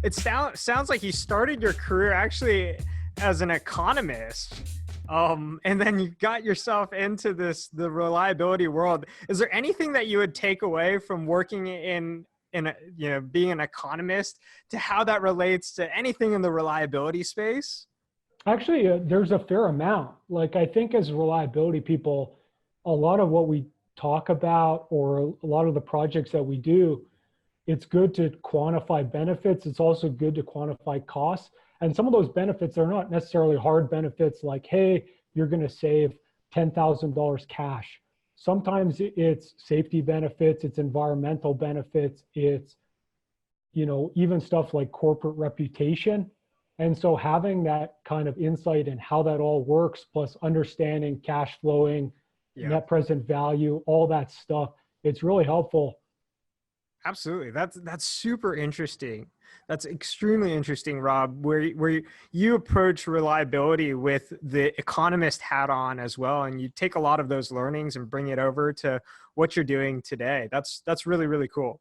it sounds like you started your career actually as an economist. And then you got yourself into the reliability world. Is there anything that you would take away from working being an economist to how that relates to anything in the reliability space? Actually, there's a fair amount. Like, I think as reliability people, a lot of what we talk about or a lot of the projects that we do, it's good to quantify benefits. It's also good to quantify costs. And some of those benefits are not necessarily hard benefits like, hey, you're going to save $10,000 cash. Sometimes it's safety benefits, it's environmental benefits, it's, even stuff like corporate reputation. And so having that kind of insight in how that all works, plus understanding cash flowing, net present value, all that stuff, it's really helpful. Absolutely. That's super interesting. That's extremely interesting, Rob, where you approach reliability with the economist hat on as well. And you take a lot of those learnings and bring it over to what you're doing today. That's really, really cool.